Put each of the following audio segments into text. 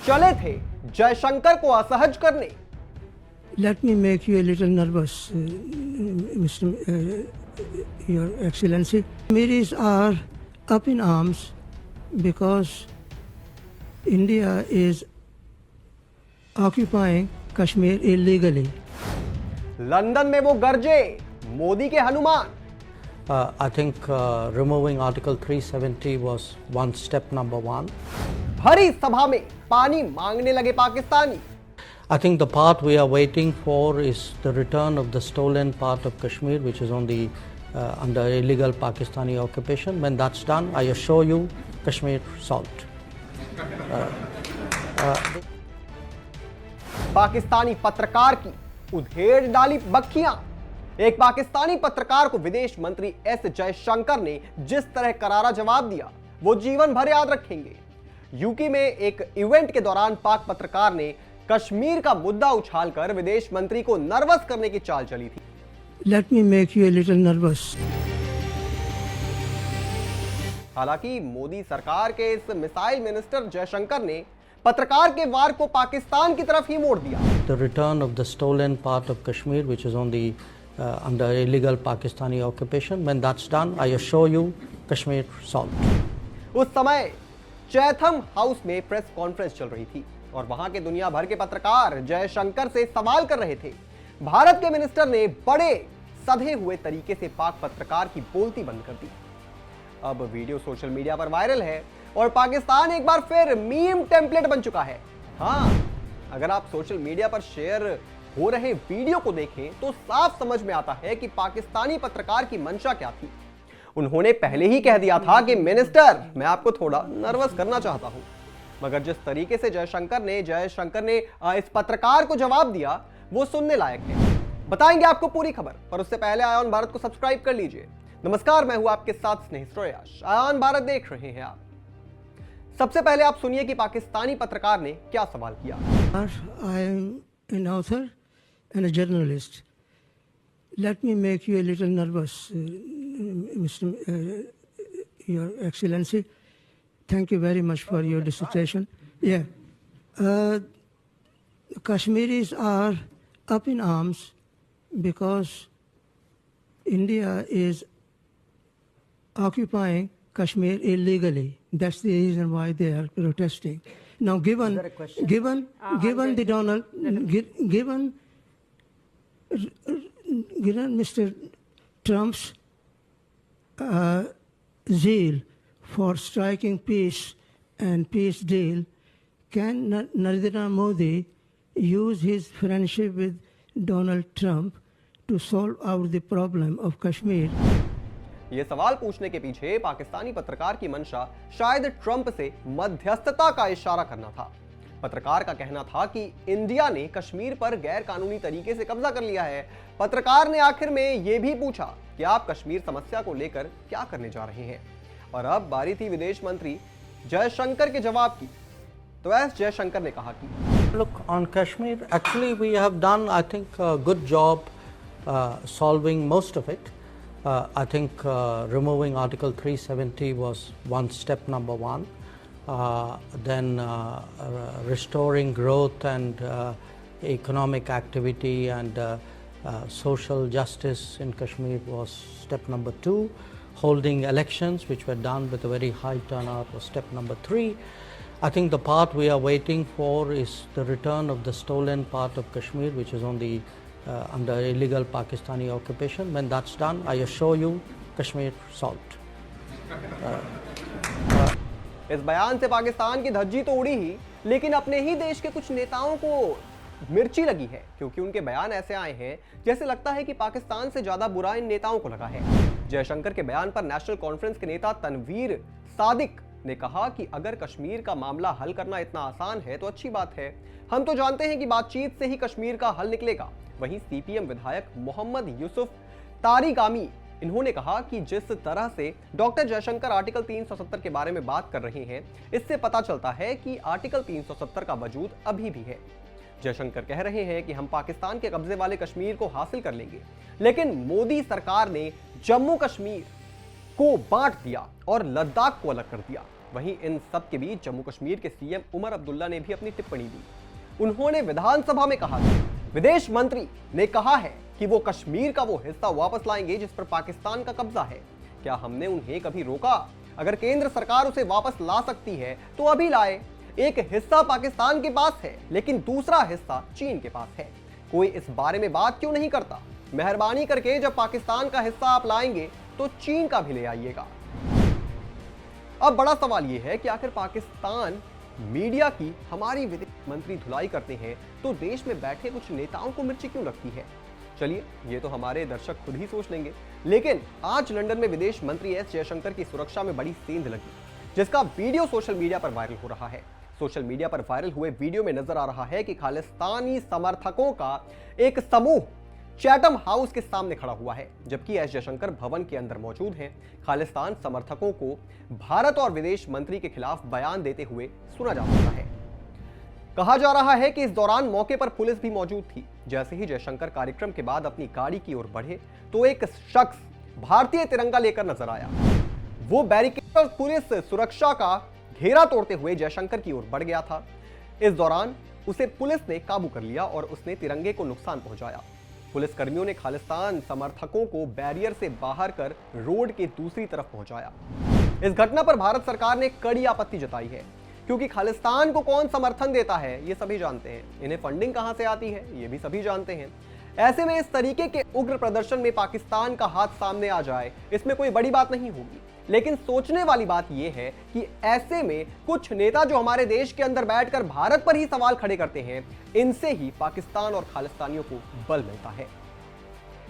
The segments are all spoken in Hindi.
चले थे जयशंकर को असहज करने। Let me make you a little nervous, Mr. Your Excellency. Kashmiris are up in arms because India is occupying Kashmir illegally. London में वो गरजे, मोदी के Hanuman. I think removing Article 370 was one step number one. भरी सभा में पानी मांगने लगे Pakistani. I think the part we are waiting for is the return of the stolen part of Kashmir, which is on the under illegal Pakistani occupation. When that's done, I assure you, Kashmir solved. Pakistani पत्रकार की उधेड़ डाली बखियां। एक पाकिस्तानी पत्रकार को विदेश मंत्री एस जयशंकर ने जिस तरह करारा जवाब दिया, वो जीवन भर याद रखेंगे। यूके में एक इवेंट के दौरान पाक पत्रकार ने कश्मीर का मुद्दा उछालकर विदेश मंत्री को नर्वस करने की चाल चली थी। Let me make you a little nervous. हालांकि मोदी सरकार के इस मिसाइल मिनिस्टर जयशंकर ने पत्रकार के वार को पाकिस्तान की तरफ ही मोड़ दिया। The return of the stolen part of Kashmir, which is on the under illegal Pakistani occupation. When that's done, I assure you, Kashmir solved. उस समय चैथम हाउस में प्रेस कॉन्फ्रेंस चल रही थी और वहां के दुनिया भर के पत्रकार जयशंकर से सवाल कर रहे थे। भारत के मिनिस्टर ने बड़े सधे हुए तरीके से पाक पत्रकार की बोलती बंद कर दी। अब वीडियो सोशल मीडिया पर वायरल है और पाकिस्तान एक बार फिर मीम टेम्पलेट बन चुका है। हाँ, अगर आप सोशल मीडिया पर शेयर हो रहे वीडियो को देखें तो साफ समझ में आता है कि पाकिस्तानी पत्रकार की मंशा क्या थी। उन्होंने पहले ही कह दिया था कि मिनिस्टर, मैं आपको थोड़ा नर्वस करना चाहता हूं। मगर जिस तरीके से जयशंकर ने इस पत्रकार को जवाब दिया, वो सुनने लायक है। बताएंगे आपको पूरी खबर, पर उससे पहले आयान भारत को सब्सक्राइब कर लीजिए। नमस्कार, मैं हूं आपके साथ स्नेहित। आयान भारत देख रहे हैं आप। सबसे पहले आप सुनिए कि पाकिस्तानी पत्रकार ने क्या सवाल किया। I am an author and a journalist. Let me make you a little nervous, Mr. Your Excellency. Thank you very much for your dissertation. Yeah. Kashmiris are up in arms because India is occupying Kashmir illegally. That's the reason why they are protesting. Now, given Mr. Trump's zeal for striking peace and peace deal, can Narendra Modi use his friendship with Donald Trump to solve out the problem of Kashmir? ये सवाल पूछने के पीछे पाकिस्तानी पत्रकार की मंशा शायद ट्रंप से मध्यस्थता का इशारा करना था। पत्रकार का कहना था कि इंडिया ने कश्मीर पर गैर कानूनी तरीके से कब्जा कर लिया है। पत्रकार ने आखिर में यह भी पूछा कि आप कश्मीर समस्या को लेकर क्या करने जा रहे हैं। और अब बारी थी विदेश मंत्री जयशंकर के जवाब की। तो एस जयशंकर ने कहा कि Look, on Kashmir, actually we have done, I think, a good job solving most of it. I think removing Article 370 was one step number one. Then restoring growth and economic activity and social justice in Kashmir was step number two. Holding elections, which were done with a very high turnout, was step number three. I think the part we are waiting for is the return of the stolen part of Kashmir, which is on the under illegal Pakistani occupation. When that's done, I assure you, Kashmir solved. इस बयान से पाकिस्तान की धज्जी तो उड़ी ही, लेकिन अपने ही देश के कुछ नेताओं को मिर्ची लगी है, क्योंकि उनके बयान ऐसे आए हैं जैसे लगता है कि पाकिस्तान से ज्यादा बुरा इन नेताओं को लगा है। जयशंकर के बयान पर नेशनल कॉन्फ्रेंस के नेता तनवीर सादिक ने कहा कि अगर कश्मीर का मामला हल करना इतना आसान है तो अच्छी बात है। हम तो जानते हैं कि बातचीत से ही कश्मीर का हल निकलेगा। वहीं सीपीएम विधायक मोहम्मद यूसुफ तारिगामी, इन्होंने कहा कि जिस तरह से डॉक्टर जयशंकर आर्टिकल 370 के बारे में बात कर रहे हैं, इससे पता चलता है कि आर्टिकल 370 का वजूद अभी भी है। जयशंकर कह रहे हैं कि हम पाकिस्तान के कब्जे वाले कश्मीर को हासिल कर लेंगे, लेकिन मोदी सरकार ने जम्मू कश्मीर को बांट दिया और लद्दाख को अलग कर दिया। वहीं इन सब के बीच जम्मू कश्मीर के सीएम उमर अब्दुल्ला ने भी अपनी टिप्पणी दी। उन्होंने विधानसभा में कहा था, विदेश मंत्री ने कहा है कि वो कश्मीर का वो हिस्सा वापस लाएंगे जिस पर पाकिस्तान का कब्जा है। क्या हमने उन्हें कभी रोका? अगर केंद्र सरकार उसे वापस ला सकती है तो अभी लाए। एक हिस्सा पाकिस्तान के पास है लेकिन दूसरा हिस्सा चीन के पास है। कोई इस बारे में बात क्यों नहीं करता? मेहरबानी करके जब पाकिस्तान का हिस्सा आप लाएंगे तो चीन का भी ले आइएगा। अब बड़ा सवाल यह है कि आखिर पाकिस्तान मीडिया की हमारी विदेश मंत्री धुलाई करते हैं तो देश में बैठे कुछ नेताओं को मिर्ची क्यों लगती है? चलिए, ये तो हमारे दर्शक खुद ही सोच लेंगे। लेकिन आज लंदन में विदेश मंत्री एस जयशंकर की सुरक्षा में बड़ी सेंध लगी, जिसका वीडियो सोशल मीडिया पर वायरल हो रहा है। सोशल मीडिया पर वायरल हुए वीडियो में नजर आ रहा है कि खालिस्तानी समर्थकों का एक समूह चैथम हाउस के सामने खड़ा हुआ है, जबकि एस जयशंकर भवन के अंदर मौजूद हैं। खालिस्तान समर्थकों को भारत और विदेश मंत्री के खिलाफ बयान देते हुए सुना जा सकता है। कहा जा रहा है कि इस दौरान मौके पर पुलिस भी मौजूद थी। जैसे ही जयशंकर कार्यक्रम के बाद अपनी गाड़ी की ओर बढ़े तो एक शख्स भारतीय तिरंगा लेकर नजर आया। वो बैरिकेड और पुलिस सुरक्षा का घेरा तोड़ते हुए जयशंकर की ओर बढ़ गया था। इस दौरान उसे पुलिस ने काबू कर लिया और उसने तिरंगे को नुकसान पहुंचाया। पुलिस कर्मियों ने खालिस्तान समर्थकों को बैरियर से बाहर कर रोड के दूसरी तरफ पहुंचाया। इस घटना पर भारत सरकार ने कड़ी आपत्ति जताई है, क्योंकि खालिस्तान को कौन समर्थन देता है ये सभी जानते हैं, इन्हें फंडिंग कहां से आती है ये भी सभी जानते हैं। ऐसे में इस तरीके के उग्र प्रदर्शन में पाकिस्तान का हाथ सामने आ जाए, इसमें कोई बड़ी बात नहीं होगी। लेकिन सोचने वाली बात यह है कि ऐसे में कुछ नेता जो हमारे देश के अंदर बैठकर भारत पर ही सवाल खड़े करते हैं, इनसे ही पाकिस्तान और खालिस्तानियों को बल मिलता है।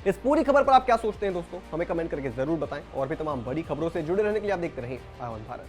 इस पूरी खबर पर आप क्या सोचते हैं दोस्तों? हमें कमेंट करके जरूर बताएं और भी तमाम बड़ी खबरों से जुड़े रहने के लिए आप देखते रहें आईवन भारत।